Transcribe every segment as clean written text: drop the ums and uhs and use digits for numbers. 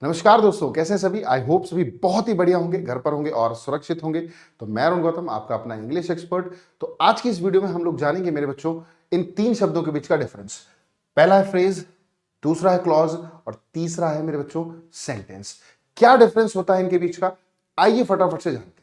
नमस्कार दोस्तों, कैसे हैं सभी। आई होप सभी बहुत ही बढ़िया होंगे, घर पर होंगे और सुरक्षित होंगे। तो मैं अरुण गौतम, आपका अपना इंग्लिश एक्सपर्ट। तो आज की इस वीडियो में हम लोग जानेंगे मेरे बच्चों इन तीन शब्दों के बीच का डिफरेंस। पहला है फ्रेज, दूसरा है क्लॉज और तीसरा है मेरे बच्चों सेंटेंस। क्या डिफरेंस होता है इनके बीच का, आइए फटाफट से जानते हैं।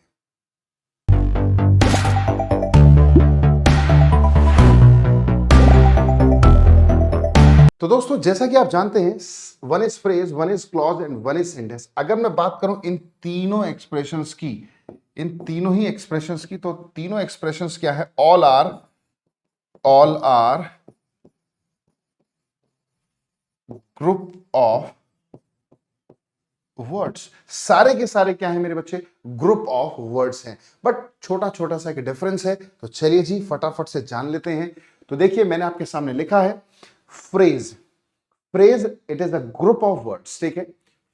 तो दोस्तों, जैसा कि आप जानते हैं, one is phrase, one is clause and one is sentence. अगर मैं बात करूं इन तीनों एक्सप्रेशंस की, इन तीनों ही एक्सप्रेशंस की, तो तीनों एक्सप्रेशंस क्या है? All are group of words. सारे के सारे क्या है मेरे बच्चे? ग्रुप ऑफ वर्ड्स हैं। बट छोटा छोटा सा एक डिफरेंस है। तो चलिए जी फटाफट से जान लेते हैं। तो देखिए, मैंने आपके सामने लिखा है phrase. Phrase it is a group of words, ठीक है।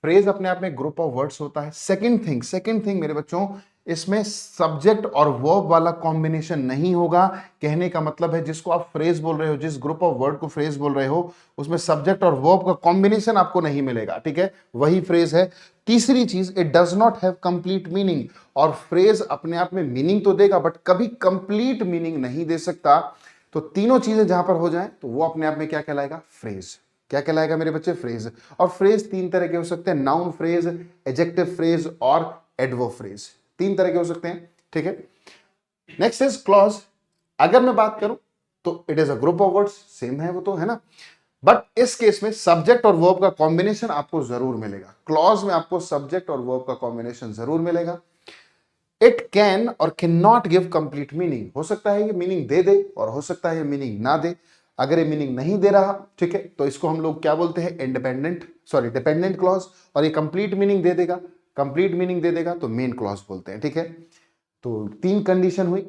फ्रेज अपने आप में ग्रुप ऑफ वर्ड्स होता है। सेकंड थिंग मेरे बच्चों, इसमें सब्जेक्ट और वर्ब वाला कॉम्बिनेशन नहीं होगा। कहने का मतलब है, जिसको आप फ्रेज बोल रहे हो, जिस ग्रुप ऑफ वर्ड को फ्रेज बोल रहे हो, उसमें सब्जेक्ट और वर्ब का कॉम्बिनेशन आपको नहीं मिलेगा, ठीक है। वही फ्रेज है। तीसरी चीज, it does not have complete meaning. और फ्रेज अपने आप में मीनिंग तो देगा, बट कभी कंप्लीट मीनिंग नहीं दे सकता। तो तीनों चीजें जहां पर हो जाएं, तो वो अपने आप में क्या कहलाएगा? फ्रेज। क्या कहलाएगा मेरे बच्चे? फ्रेज। और फ्रेज तीन तरह के हो सकते हैं, नाउन फ्रेज, एडजेक्टिव फ्रेज और एडवर्ब फ्रेज। तीन तरह के हो सकते हैं, ठीक है। Next is clause. अगर मैं बात करूं तो it is a group of words, same है वो तो, है ना। बट इस केस में सब्जेक्ट और वर्ब का कॉम्बिनेशन आपको जरूर मिलेगा। क्लॉज में आपको सब्जेक्ट और वर्ब का कॉम्बिनेशन जरूर मिलेगा। इट कैन और can not give complete meaning. हो सकता है ये मीनिंग दे दे और हो सकता है ये मीनिंग ना दे। अगर ये मीनिंग नहीं दे रहा, ठीक है, तो इसको हम लोग क्या बोलते हैं? Dependent clause. और ये कंप्लीट मीनिंग दे देगा, तो मेन क्लॉज बोलते हैं, ठीक है। तो तीन कंडीशन हुई।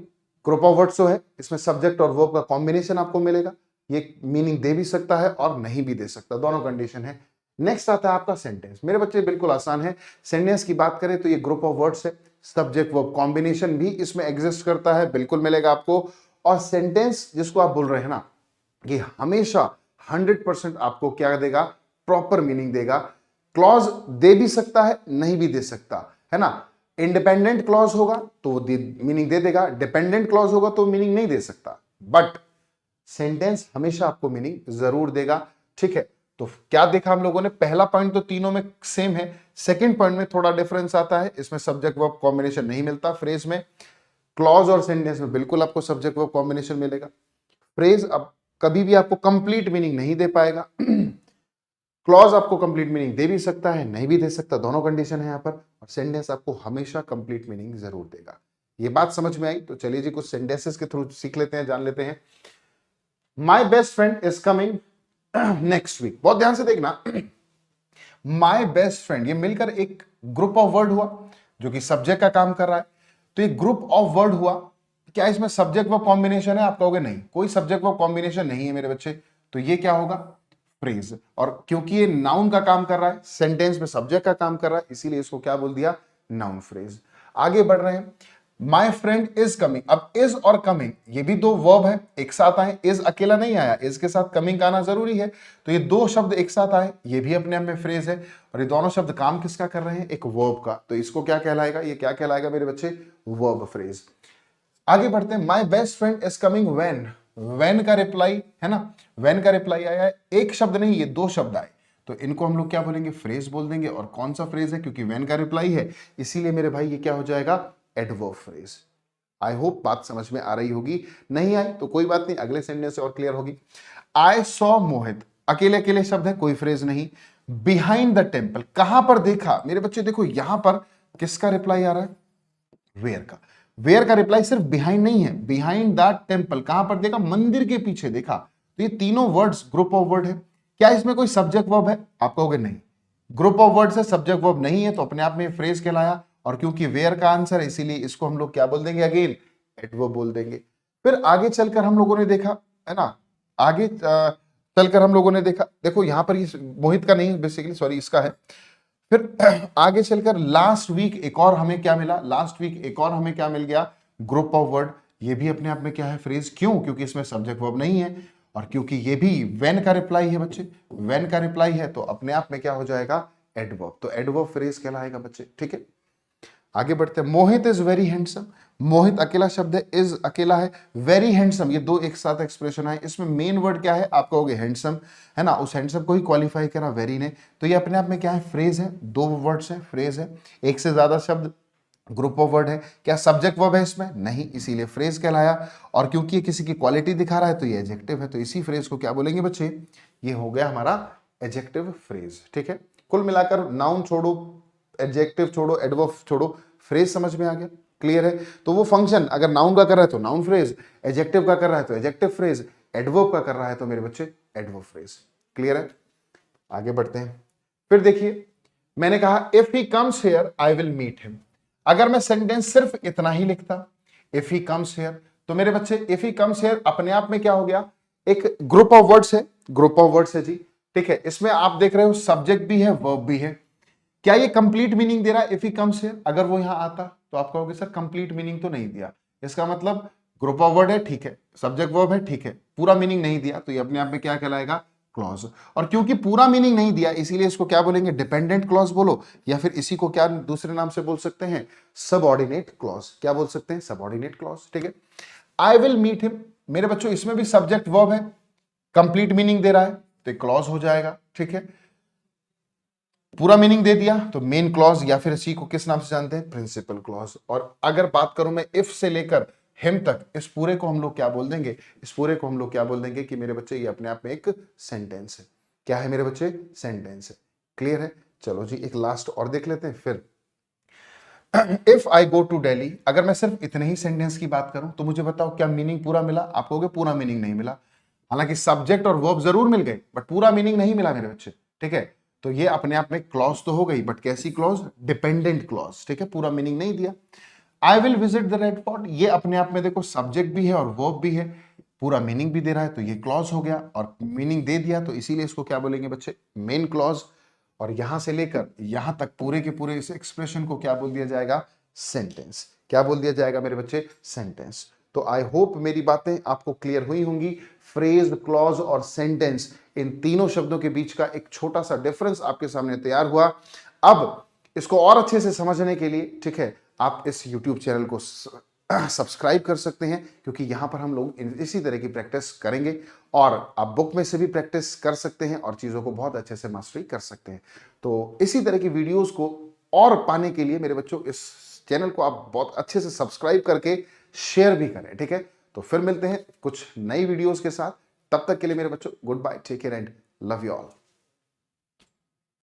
ग्रुप ऑफ वर्ड्स जो है, इसमें सब्जेक्ट और वर्ब का कॉम्बिनेशन आपको मिलेगा। ये मीनिंग दे भी सकता है और नहीं भी दे सकता, दोनों कंडीशन है। नेक्स्ट आता है आपका सेंटेंस। मेरे बच्चे बिल्कुल आसान है। सेंटेंस की बात करें तो ये ग्रुप ऑफ वर्ड्स है, सब्जेक्ट वर्ब कॉम्बिनेशन भी इसमें एग्जिस्ट करता है, बिल्कुल मिलेगा आपको। और सेंटेंस जिसको आप बोल रहे हैं ना, ये हमेशा 100% आपको क्या देगा? प्रॉपर मीनिंग देगा। क्लॉज दे भी सकता है, नहीं भी दे सकता, है ना। इंडिपेंडेंट क्लॉज होगा तो मीनिंग दे देगा, डिपेंडेंट क्लॉज होगा तो मीनिंग नहीं दे सकता। बट सेंटेंस हमेशा आपको मीनिंग जरूर देगा, ठीक है। तो क्या देखा हम लोगों ने? पहला पॉइंट तो तीनों में सेम है। सेकंड पॉइंट में थोड़ा डिफरेंस आता है, इसमें सब्जेक्ट वर्ब कॉम्बिनेशन नहीं मिलता फ्रेज में। क्लॉज और सेंटेंस में बिल्कुल आपको सब्जेक्ट वर्ब कॉम्बिनेशन मिलेगा। फ्रेज अब कभी भी आपको कंप्लीट मीनिंग नहीं दे पाएगा। क्लॉज आपको कंप्लीट मीनिंग दे भी सकता है, नहीं भी दे सकता, दोनों कंडीशन है यहां पर। और सेंटेंस आपको हमेशा कंप्लीट मीनिंग जरूर देगा। ये बात समझ में आई? तो चलिए जी कुछ सेंटेंसेस के थ्रू सीख लेते हैं, जान लेते हैं। My best friend is coming next week. बहुत ध्यान से देखना। माई बेस्ट फ्रेंड, ये मिलकर एक ग्रुप ऑफ वर्ड हुआ जो कि सब्जेक्ट का काम कर रहा है। तो ये ग्रुप ऑफ वर्ड हुआ। क्या इसमें सब्जेक्ट वर्ब कॉम्बिनेशन है? आप कहोगे नहीं, कोई सब्जेक्ट वर्ब कॉम्बिनेशन नहीं है मेरे बच्चे। तो ये क्या होगा? फ्रेज। और क्योंकि ये नाउन का काम कर रहा है, सेंटेंस में सब्जेक्ट का काम कर रहा है, इसीलिए इसको क्या बोल दिया? Noun phrase. आगे बढ़ रहे हैं। My friend is coming. अब इज और कमिंग ये भी दो वर्ब है, एक साथ आए। इज अकेला नहीं आया, इज के साथ कमिंग आना जरूरी है। तो ये दो शब्द एक साथ आए, ये भी अपने आप में फ्रेज है। और ये दोनों शब्द काम किसका कर रहे हैं? एक वर्ब का। तो इसको क्या कहलाएगा? ये क्या कहलाएगा मेरे बच्चे? Verb phrase. आगे बढ़ते हैं। My best friend is coming when. When का रिप्लाई है ना, व्हेन का रिप्लाई आया है, एक शब्द नहीं, ये दो शब्द आए। तो इनको हम लोग क्या बोलेंगे? फ्रेज बोल देंगे। और कौन सा फ्रेज है? क्योंकि व्हेन का रिप्लाई है, इसीलिए मेरे भाई ये क्या हो जाएगा? Adverb phrase. आई होप बात समझ में आ रही होगी। नहीं आई तो कोई बात नहीं, अगले सेंटेंस से और क्लियर होगी। आई सॉ मोहित, अकेले अकेले शब्द है, कोई फ्रेज नहीं। बिहाइंड द टेम्पल, कहां पर देखा? मेरे बच्चे देखो, यहां पर किसका रिप्लाई आ रहा है? वेयर का। वेयर का रिप्लाई सिर्फ बिहाइंड नहीं है, बिहाइंड द टेम्पल, कहां पर देखा? मंदिर के पीछे देखा। तो ये तीनों वर्ड्स ग्रुप ऑफ वर्ड है। क्या इसमें कोई सब्जेक्ट वर्ब है? आप कहोगे नहीं, ग्रुप ऑफ वर्ड्स है, सब्जेक्ट वर्ब नहीं है, तो अपने आप में फ्रेज कहलाया। और क्योंकि वेयर का आंसर है, इसीलिए इसको हम लोग क्या बोल देंगे? अगेन एडवर्ब बोल देंगे। फिर आगे चलकर हम लोगों ने देखा, है ना, आगे चलकर हम लोगों ने देखा, देखो यहां पर ये मोहित का नहीं, बेसिकली सॉरी इसका है। फिर आगे चलकर लास्ट वीक एक और हमें क्या मिला? लास्ट वीक एक और हमें क्या मिल गया? Group of word. ये भी अपने आप में क्या है? फ्रेज। क्यों? क्योंकि इसमें सब्जेक्ट वर्ब नहीं है। और क्योंकि ये भी व्हेन का रिप्लाई है बच्चे, व्हेन का रिप्लाई है, तो अपने आप में क्या हो जाएगा? एडवर्ब, तो एडवर्ब फ्रेज कहलाएगा बच्चे, ठीक है। आगे बढ़ते हैं, मोहित इज वेरी हैंडसम। मोहित अकेला शब्द है, इज अकेला है, वेरी हैंडसम ये दो एक साथ एक्सप्रेशन है। इसमें मेन वर्ड क्या है, आप कहोगे हैंडसम, है ना, उस हैंडसम को ही क्वालिफाई करा वेरी ने, तो ये अपने आप में क्या है, फ्रेज है, दो वर्ड्स है, फ्रेज है, एक से ज्यादा शब्द, ग्रुप ऑफ वर्ड है। क्या सब्जेक्ट वर्ब है इसमें, नहीं, इसीलिए फ्रेज कहलाया। और क्योंकि ये किसी की क्वालिटी दिखा रहा है तो ये एडजेक्टिव है, तो इसी फ्रेज को क्या बोलेंगे बच्चे, ये हो गया हमारा एडजेक्टिव फ्रेज, ठीक है। कुल मिलाकर नाउन छोड़ो, एडजेक्टिव छोड़ो, एडवर्ब छोड़ो, फ्रेज समझ में आ गया, क्लियर है। तो वो फंक्शन अगर नाउन का कर रहा है तो नाउन फ्रेज, एडजेक्टिव का कर रहा है तो एडजेक्टिव फ्रेज, एडवर्ब का कर रहा है तो मेरे बच्चे एडवर्ब फ्रेज, क्लियर है। आगे बढ़ते हैं, फिर देखिए मैंने कहा if he comes here I will meet him. अगर मैं सेंटेंस सिर्फ इतना ही लिखता, इफ ही कम्स हियर, तो मेरे बच्चे इफ ही कम्स हियर अपने आप में क्या हो गया, एक ग्रुप ऑफ वर्ड्स है, ग्रुप ऑफ वर्ड्स है जी, ठीक है। इसमें आप देख रहे हो सब्जेक्ट भी है, वर्ब भी है। क्या ये कंप्लीट मीनिंग दे रहा है इफ ही कम्स हियर? अगर वो यहां आता तो आप कहोगे सर कंप्लीट मीनिंग तो नहीं दिया, इसका मतलब ग्रुप ऑफ वर्ड है, ठीक है, सब्जेक्ट वर्ब है, ठीक है, पूरा मीनिंग नहीं दिया, तो ये अपने आप में क्या कहलाएगा, क्लॉज। और क्योंकि पूरा मीनिंग नहीं दिया इसीलिए इसको क्या बोलेंगे, डिपेंडेंट क्लॉज बोलो, या फिर इसी को क्या दूसरे नाम से बोल सकते हैं, सबऑर्डिनेट क्लॉज। क्या बोल सकते हैं, सबऑर्डिनेट क्लॉज, ठीक है। आई विल मीट हिम, मेरे बच्चों इसमें भी सब्जेक्ट वर्ब है, कंप्लीट मीनिंग दे रहा है तो क्लॉज हो जाएगा, ठीक है। पूरा मीनिंग दे दिया तो मेन क्लॉज, या फिर इसी को किस नाम से जानते हैं, प्रिंसिपल क्लॉज। और अगर बात करूं मैं इफ से लेकर हिम तक, इस पूरे को हम लोग क्या बोल देंगे, इस पूरे को हम लोग क्या बोल देंगे कि मेरे बच्चे ये अपने आप में एक सेंटेंस है। क्या है मेरे बच्चे, सेंटेंस है, क्लियर है। चलो जी एक लास्ट और देख लेते हैं फिर। If I go to Delhi, अगर मैं सिर्फ इतने ही सेंटेंस की बात करूं तो मुझे बताओ क्या मीनिंग पूरा मिला? आप कहोगे पूरा मीनिंग नहीं मिला, हालांकि सब्जेक्ट और वर्ब जरूर मिल गए बट पूरा मीनिंग नहीं मिला मेरे बच्चे, ठीक है। तो ये अपने आप में क्लॉज तो हो गई बट कैसी क्लॉज, डिपेंडेंट क्लॉज, ठीक है, पूरा मीनिंग नहीं दिया। I will visit the red fort, ये अपने आप में देखो सब्जेक्ट भी है और वर्ब भी है, पूरा मीनिंग भी दे रहा है तो ये क्लॉज हो गया, और मीनिंग दे दिया तो इसीलिए इसको क्या बोलेंगे बच्चे, मेन क्लॉज। और यहां से लेकर यहां तक पूरे के पूरे इस एक्सप्रेशन को क्या बोल दिया जाएगा, सेंटेंस। क्या बोल दिया जाएगा मेरे बच्चे, सेंटेंस। तो आई होप मेरी बातें आपको क्लियर हुई होंगी। फ्रेज, क्लॉज और सेंटेंस, इन तीनों शब्दों के बीच का एक छोटा सा डिफरेंस आपके सामने तैयार हुआ। अब इसको और अच्छे से समझने के लिए, ठीक है, आप इस YouTube चैनल को सब्सक्राइब कर सकते हैं, क्योंकि यहां पर हम लोग इसी तरह की प्रैक्टिस करेंगे, और आप बुक में से भी प्रैक्टिस कर सकते हैं और चीजों को बहुत अच्छे से मास्टरी कर सकते हैं। तो इसी तरह की वीडियोस को और पाने के लिए मेरे बच्चों इस चैनल को आप बहुत अच्छे से सब्सक्राइब करके शेयर भी करें, ठीक है। तो फिर मिलते हैं कुछ नई वीडियोस के साथ, तब तक के लिए मेरे बच्चों good bye, take care and love you all.